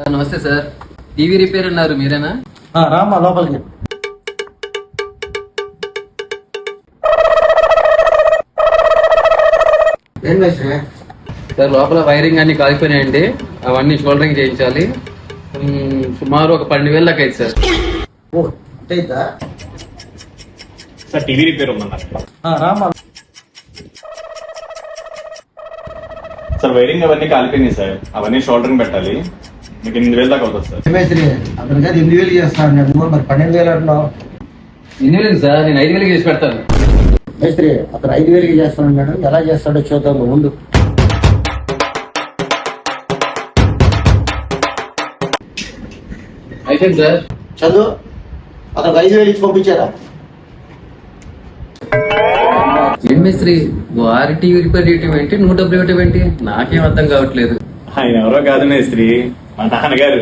Sir నమస్తే sir. TV repair అన్నారు మీరేనా? రామ్మా లోపలికి. ఏం మేస్త్రి? సార్ లోపల వైరింగ్ అన్ని కాలిపోయినాయండి, అవన్నీ షోల్డరింగ్ చేయించాలి. సుమారు ఒక 12,000 దాకా అయింది సార్. ఓ అంతేదా? సార్ టీవీ రిపేర్ ఉందన్నారు. రామ్మా. సార్ వైరింగ్ అవన్నీ కాలిపోయినాయి సార్, అవన్నీ షోల్డరింగ్ పెట్టాలి. మీకు 8,000 దాకా అవుతుంది సార్. మేస్త్రి అతను కాదు 8,000 చేస్తాను, మరి 12,000 అంటున్నావు. 8,000 సార్, నేను 5,000 చేసి పెడతాను. మేస్త్రి అతను 5,000 చేస్తానన్నాడు, ఎలా చేస్తాడో చూద్దాం ముందు. అయిపోయింది సార్. చదువు అతనికి 5,000 ఇచ్చి పంపించారా? ఏం మేస్త్రి వారి టీవీ రిపేర్ చేయటం ఏంటి, 100 ఇవ్వటం ఏంటి? నాకేం అర్థం కావట్లేదు. ఆయన ఎవరో కాదు మేస్త్రి, మా నాన్నగారు.